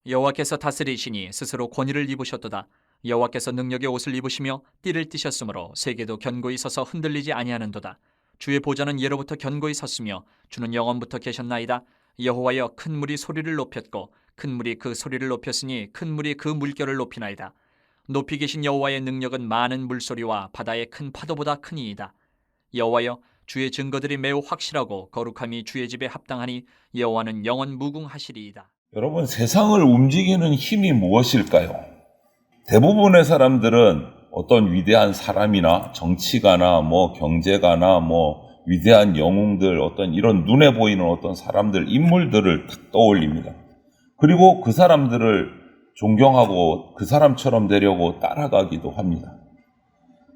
여호와께서 다스리시니 스스로 권위를 입으셨도다. 여호와께서 능력의 옷을 입으시며 띠를 띠셨으므로 세계도 견고히 서서 흔들리지 아니하는도다. 주의 보좌는 예로부터 견고히 섰으며 주는 영원부터 계셨나이다. 여호와여, 큰 물이 소리를 높였고 큰 물이 그 소리를 높였으니 큰 물이 그 물결을 높이나이다. 높이 계신 여호와의 능력은 많은 물소리와 바다의 큰 파도보다 크니이다. 여호와여, 주의 증거들이 매우 확실하고 거룩함이 주의 집에 합당하니 여호와는 영원 무궁하시리이다. 여러분, 세상을 움직이는 힘이 무엇일까요? 대부분의 사람들은 어떤 위대한 사람이나 정치가나 경제가나 위대한 영웅들, 어떤 이런 눈에 보이는 어떤 사람들, 인물들을 탁 떠올립니다. 그리고 그 사람들을 존경하고 그 사람처럼 되려고 따라가기도 합니다.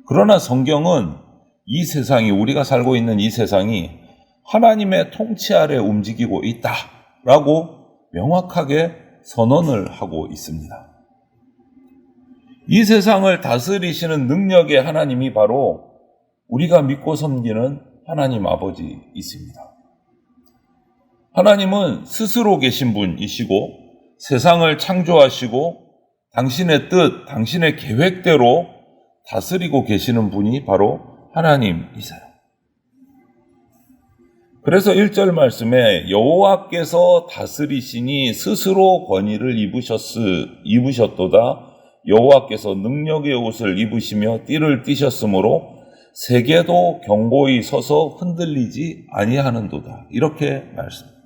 그러나 성경은 이 세상이, 우리가 살고 있는 이 세상이 하나님의 통치 아래 움직이고 있다라고 명확하게 선언을 하고 있습니다. 이 세상을 다스리시는 능력의 하나님이 바로 우리가 믿고 섬기는 하나님 아버지이십니다. 하나님은 스스로 계신 분이시고 세상을 창조하시고 당신의 뜻, 당신의 계획대로 다스리고 계시는 분이 바로 하나님이세요. 그래서 1절 말씀에 여호와께서 다스리시니 스스로 권위를 입으셨도다. 여호와께서 능력의 옷을 입으시며 띠를 띠셨으므로 세계도 견고히 서서 흔들리지 아니하는도다. 이렇게 말씀합니다.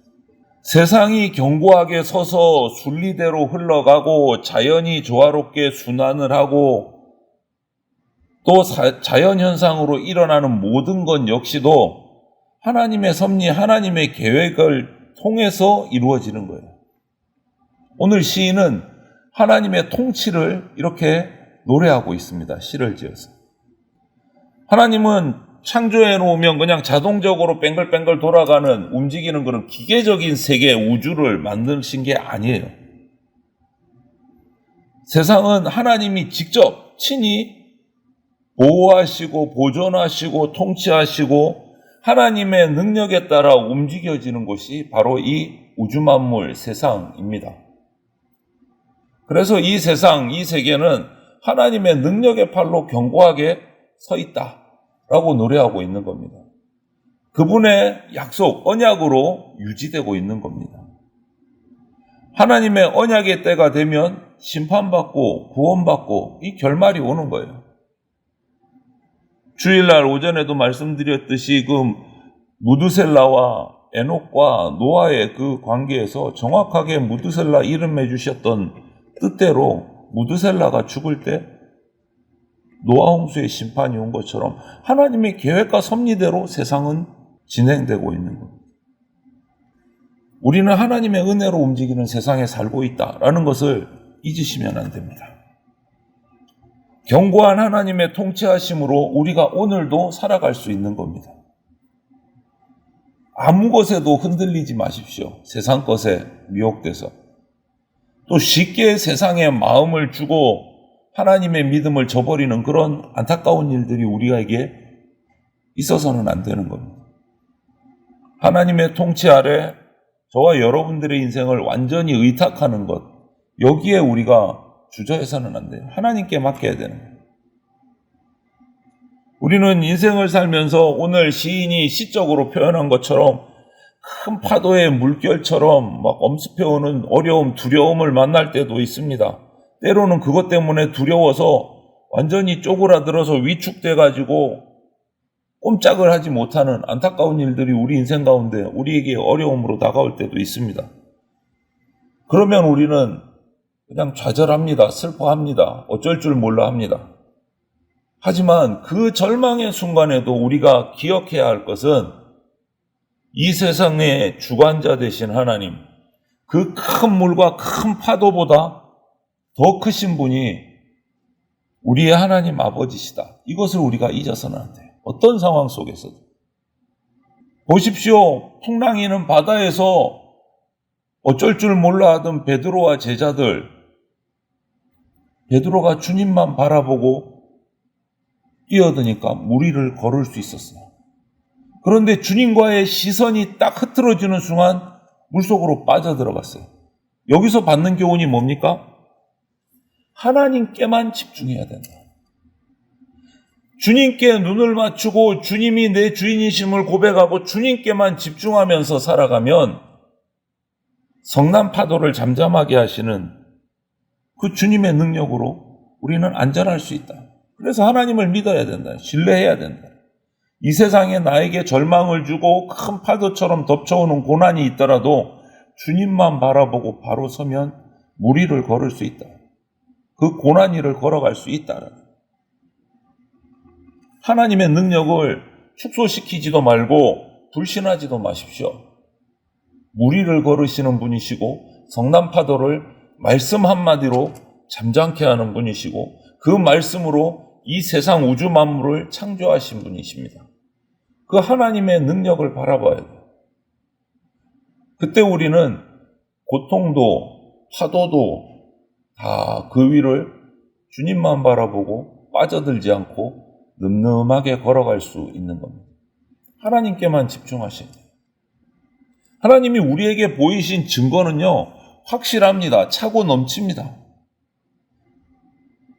세상이 견고하게 서서 순리대로 흘러가고 자연이 조화롭게 순환을 하고 또 자연현상으로 일어나는 모든 것 역시도 하나님의 섭리, 하나님의 계획을 통해서 이루어지는 거예요. 오늘 시인은 하나님의 통치를 이렇게 노래하고 있습니다. 시를 지어서. 하나님은 창조해 놓으면 그냥 자동적으로 뱅글뱅글 돌아가는, 움직이는 그런 기계적인 세계, 우주를 만드신 게 아니에요. 세상은 하나님이 직접 친히 보호하시고 보존하시고 통치하시고 하나님의 능력에 따라 움직여지는 곳이 바로 이 우주 만물 세상입니다. 그래서 이 세상, 이 세계는 하나님의 능력의 팔로 견고하게 서 있다라고 노래하고 있는 겁니다. 그분의 약속, 언약으로 유지되고 있는 겁니다. 하나님의 언약의 때가 되면 심판받고 구원받고 이 결말이 오는 거예요. 주일날 오전에도 말씀드렸듯이 그 무드셀라와 에녹과 노아의 그 관계에서 정확하게 무드셀라 이름해 주셨던 뜻대로 무드셀라가 죽을 때 노아 홍수의 심판이 온 것처럼 하나님의 계획과 섭리대로 세상은 진행되고 있는 겁니다. 우리는 하나님의 은혜로 움직이는 세상에 살고 있다라는 것을 잊으시면 안 됩니다. 견고한 하나님의 통치하심으로 우리가 오늘도 살아갈 수 있는 겁니다. 아무 것에도 흔들리지 마십시오. 세상 것에 미혹돼서. 또 쉽게 세상에 마음을 주고 하나님의 믿음을 저버리는 그런 안타까운 일들이 우리에게 있어서는 안 되는 겁니다. 하나님의 통치 아래 저와 여러분들의 인생을 완전히 의탁하는 것, 여기에 우리가 주저해서는 안 돼요. 하나님께 맡겨야 되는 거예요. 우리는 인생을 살면서 오늘 시인이 시적으로 표현한 것처럼 큰 파도의 물결처럼 막 엄습해오는 어려움, 두려움을 만날 때도 있습니다. 때로는 그것 때문에 두려워서 완전히 쪼그라들어서 위축돼가지고 꼼짝을 하지 못하는 안타까운 일들이 우리 인생 가운데 우리에게 어려움으로 다가올 때도 있습니다. 그러면 우리는 그냥 좌절합니다. 슬퍼합니다. 어쩔 줄 몰라 합니다. 하지만 그 절망의 순간에도 우리가 기억해야 할 것은 이 세상의 주관자 되신 하나님, 그 큰 물과 큰 파도보다 더 크신 분이 우리의 하나님 아버지시다. 이것을 우리가 잊어서는 안 돼요. 어떤 상황 속에서도. 보십시오. 풍랑이는 바다에서 어쩔 줄 몰라 하던 베드로와 제자들, 베드로가 주님만 바라보고 뛰어드니까 물 위를 걸을 수 있었어요. 그런데 주님과의 시선이 딱 흐트러지는 순간 물속으로 빠져들어갔어요. 여기서 받는 교훈이 뭡니까? 하나님께만 집중해야 된다. 주님께 눈을 맞추고 주님이 내 주인이심을 고백하고 주님께만 집중하면서 살아가면 성난 파도를 잠잠하게 하시는 그 주님의 능력으로 우리는 안전할 수 있다. 그래서 하나님을 믿어야 된다. 신뢰해야 된다. 이 세상에 나에게 절망을 주고 큰 파도처럼 덮쳐오는 고난이 있더라도 주님만 바라보고 바로 서면 무리를 걸을 수 있다. 그 고난이를 걸어갈 수 있다. 하나님의 능력을 축소시키지도 말고 불신하지도 마십시오. 무리를 걸으시는 분이시고 성난 파도를 말씀 한마디로 잠잠케 하는 분이시고 그 말씀으로 이 세상 우주 만물을 창조하신 분이십니다. 그 하나님의 능력을 바라봐야 돼요. 그때 우리는 고통도 파도도 다 그 위를 주님만 바라보고 빠져들지 않고 늠름하게 걸어갈 수 있는 겁니다. 하나님께만 집중하셔야 돼요. 하나님이 우리에게 보이신 증거는요, 확실합니다. 차고 넘칩니다.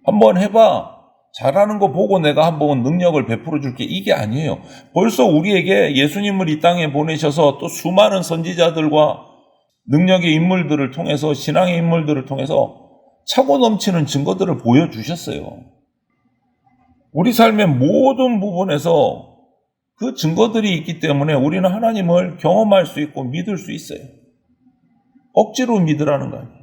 한번 해봐. 잘하는 거 보고 내가 한번 능력을 베풀어 줄게. 이게 아니에요. 벌써 우리에게 예수님을 이 땅에 보내셔서 또 수많은 선지자들과 능력의 인물들을 통해서, 신앙의 인물들을 통해서 차고 넘치는 증거들을 보여주셨어요. 우리 삶의 모든 부분에서 그 증거들이 있기 때문에 우리는 하나님을 경험할 수 있고 믿을 수 있어요. 억지로 믿으라는 거 아니에요.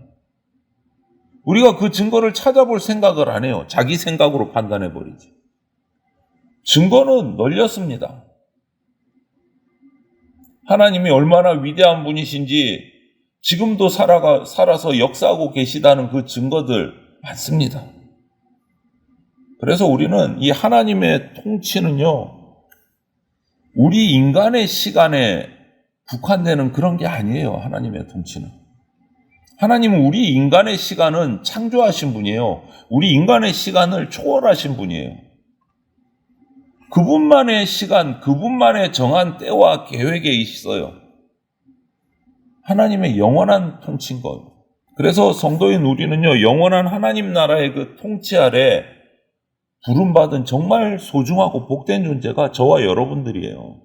우리가 그 증거를 찾아볼 생각을 안 해요. 자기 생각으로 판단해버리지. 증거는 널렸습니다. 하나님이 얼마나 위대한 분이신지 지금도 살아서 역사하고 계시다는 그 증거들 많습니다. 그래서 우리는 이 하나님의 통치는요, 우리 인간의 시간에 국한되는 그런 게 아니에요. 하나님의 통치는. 하나님은 우리 인간의 시간은 창조하신 분이에요. 우리 인간의 시간을 초월하신 분이에요. 그분만의 시간, 그분만의 정한 때와 계획에 있어요. 하나님의 영원한 통치인 거예요. 그래서 성도인 우리는요, 영원한 하나님 나라의 그 통치 아래 부름받은 정말 소중하고 복된 존재가 저와 여러분들이에요.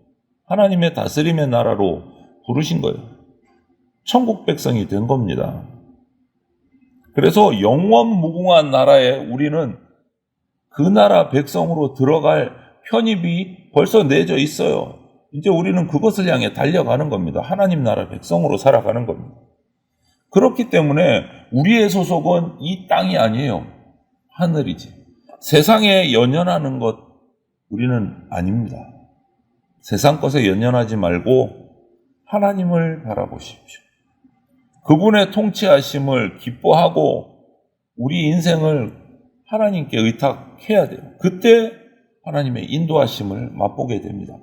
하나님의 다스림의 나라로 부르신 거예요. 천국 백성이 된 겁니다. 그래서 영원 무궁한 나라에 우리는 그 나라 백성으로 들어갈 편입이 벌써 내져 있어요. 이제 우리는 그것을 향해 달려가는 겁니다. 하나님 나라 백성으로 살아가는 겁니다. 그렇기 때문에 우리의 소속은 이 땅이 아니에요. 하늘이지. 세상에 연연하는 것 우리는 아닙니다. 세상 것에 연연하지 말고 하나님을 바라보십시오. 그분의 통치하심을 기뻐하고 우리 인생을 하나님께 의탁해야 돼요. 그때 하나님의 인도하심을 맛보게 됩니다.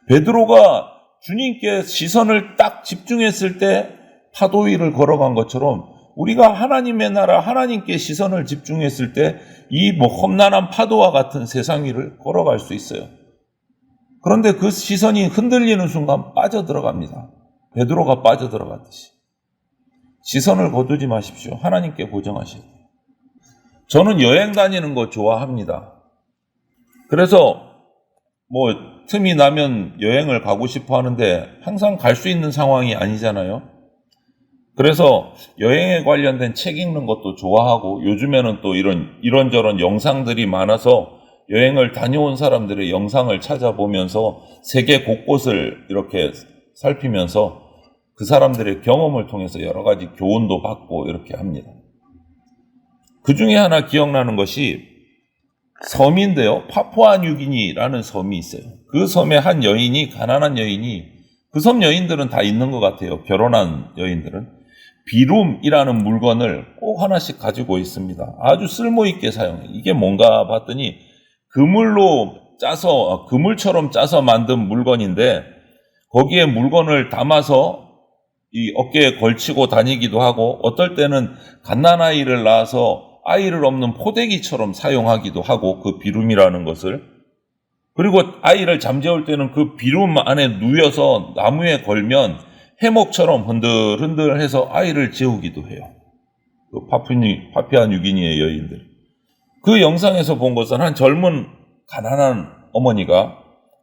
베드로가 주님께 시선을 딱 집중했을 때 파도 위를 걸어간 것처럼 우리가 하나님의 나라, 하나님께 시선을 집중했을 때 이 험난한 파도와 같은 세상 위를 걸어갈 수 있어요. 그런데 그 시선이 흔들리는 순간 빠져들어갑니다. 베드로가 빠져들어갔듯이. 시선을 거두지 마십시오. 하나님께 고정하셔야 돼요. 저는 여행 다니는 거 좋아합니다. 그래서 틈이 나면 여행을 가고 싶어 하는데 항상 갈 수 있는 상황이 아니잖아요. 그래서 여행에 관련된 책 읽는 것도 좋아하고 요즘에는 또 이런저런 영상들이 많아서 여행을 다녀온 사람들의 영상을 찾아보면서 세계 곳곳을 이렇게 살피면서 그 사람들의 경험을 통해서 여러 가지 교훈도 받고 이렇게 합니다. 그 중에 하나 기억나는 것이 섬인데요. 파푸아뉴기니라는 섬이 있어요. 그 섬에 한 여인이, 가난한 여인이, 그 섬 여인들은 다 있는 것 같아요. 결혼한 여인들은. 비룸이라는 물건을 꼭 하나씩 가지고 있습니다. 아주 쓸모있게 사용해요. 이게 뭔가 봤더니 그물처럼 짜서 만든 물건인데 거기에 물건을 담아서 이 어깨에 걸치고 다니기도 하고 어떨 때는 갓난아이를 낳아서 아이를 없는 포대기처럼 사용하기도 하고 그 비룸이라는 것을 그리고 아이를 잠재울 때는 그 비룸 안에 누워서 나무에 걸면 해먹처럼 흔들흔들해서 아이를 재우기도 해요. 그 파푸아 뉴기니의 여인들. 그 영상에서 본 것은 한 젊은 가난한 어머니가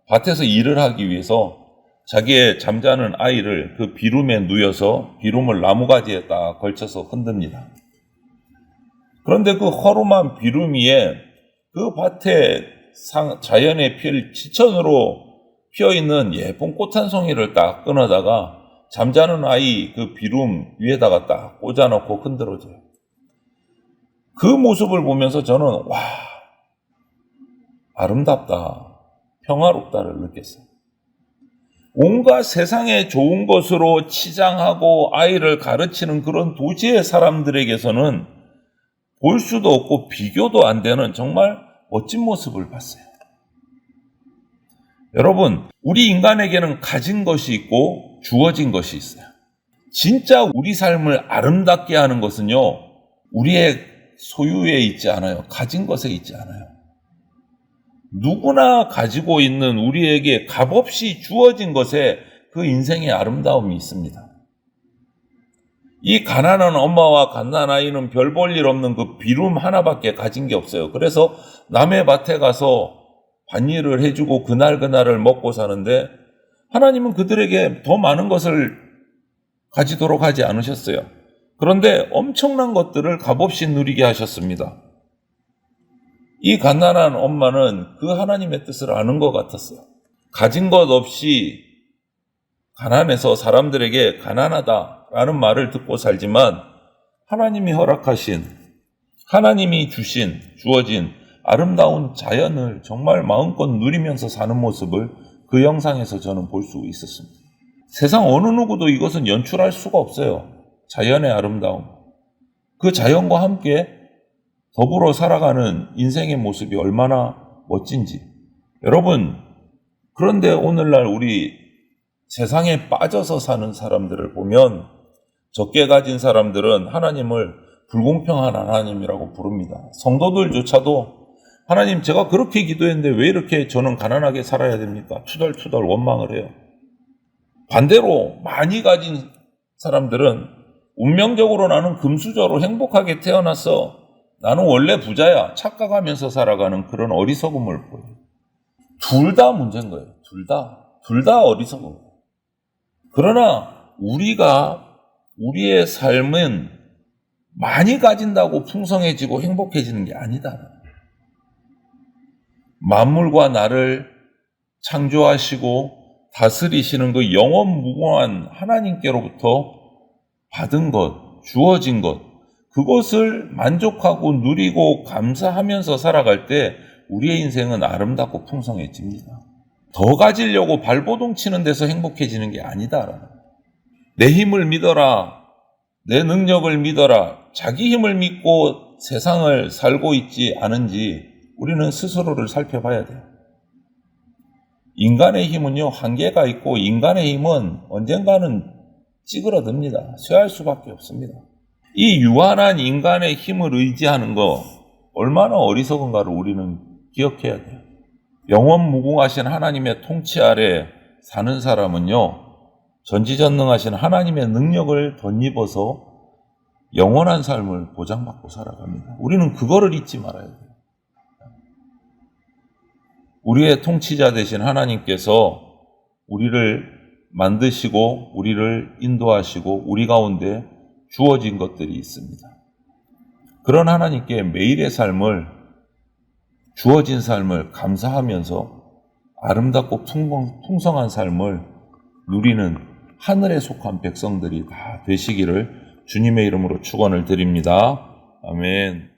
밭에서 일을 하기 위해서 자기의 잠자는 아이를 그 비룸에 누워서 비룸을 나무가지에 딱 걸쳐서 흔듭니다. 그런데 그 허름한 비룸 위에 그 밭에 자연의 지천으로 피어있는 예쁜 꽃 한 송이를 딱 끊어다가 잠자는 아이 그 비룸 위에다가 딱 꽂아놓고 흔들어줘요. 그 모습을 보면서 저는 와, 아름답다, 평화롭다를 느꼈어요. 온갖 세상의 좋은 것으로 치장하고 아이를 가르치는 그런 도시의 사람들에게서는 볼 수도 없고 비교도 안 되는 정말 멋진 모습을 봤어요. 여러분, 우리 인간에게는 가진 것이 있고 주어진 것이 있어요. 진짜 우리 삶을 아름답게 하는 것은요, 우리의 소유에 있지 않아요. 가진 것에 있지 않아요. 누구나 가지고 있는 우리에게 값없이 주어진 것에 그 인생의 아름다움이 있습니다. 이 가난한 엄마와 갓난 아이는 별 볼 일 없는 그 비룸 하나밖에 가진 게 없어요. 그래서 남의 밭에 가서 밭일을 해주고 그날을 먹고 사는데 하나님은 그들에게 더 많은 것을 가지도록 하지 않으셨어요. 그런데 엄청난 것들을 값없이 누리게 하셨습니다. 이 갓난한 엄마는 그 하나님의 뜻을 아는 것 같았어요. 가진 것 없이 가난해서 사람들에게 가난하다라는 말을 듣고 살지만 하나님이 허락하신, 하나님이 주어진 아름다운 자연을 정말 마음껏 누리면서 사는 모습을 그 영상에서 저는 볼 수 있었습니다. 세상 어느 누구도 이것은 연출할 수가 없어요. 자연의 아름다움. 그 자연과 함께 더불어 살아가는 인생의 모습이 얼마나 멋진지. 여러분, 그런데 오늘날 우리 세상에 빠져서 사는 사람들을 보면 적게 가진 사람들은 하나님을 불공평한 하나님이라고 부릅니다. 성도들조차도 하나님, 제가 그렇게 기도했는데 왜 이렇게 저는 가난하게 살아야 됩니까? 투덜투덜 원망을 해요. 반대로 많이 가진 사람들은 운명적으로 나는 금수저로 행복하게 태어났어, 나는 원래 부자야, 착각하면서 살아가는 그런 어리석음을 보여요. 둘 다 문제인 거예요. 둘 다 어리석은 거예요. 그러나 우리의 삶은 많이 가진다고 풍성해지고 행복해지는 게 아니다. 만물과 나를 창조하시고 다스리시는 그 영원무궁한 하나님께로부터 받은 것, 주어진 것, 그것을 만족하고 누리고 감사하면서 살아갈 때 우리의 인생은 아름답고 풍성해집니다. 더 가지려고 발버둥 치는 데서 행복해지는 게 아니다. 내 힘을 믿어라, 내 능력을 믿어라, 자기 힘을 믿고 세상을 살고 있지 않은지 우리는 스스로를 살펴봐야 돼요. 인간의 힘은요, 한계가 있고 인간의 힘은 언젠가는 찌그러듭니다. 쇠할 수밖에 없습니다. 이 유한한 인간의 힘을 의지하는 거 얼마나 어리석은가를 우리는 기억해야 돼요. 영원무궁하신 하나님의 통치 아래 사는 사람은요, 전지전능하신 하나님의 능력을 덧입어서 영원한 삶을 보장받고 살아갑니다. 우리는 그거를 잊지 말아야 돼요. 우리의 통치자 되신 하나님께서 우리를 만드시고 우리를 인도하시고 우리 가운데 주어진 것들이 있습니다. 그런 하나님께 매일의 삶을, 주어진 삶을 감사하면서 아름답고 풍성한 삶을 누리는 하늘에 속한 백성들이 다 되시기를 주님의 이름으로 축원을 드립니다. 아멘.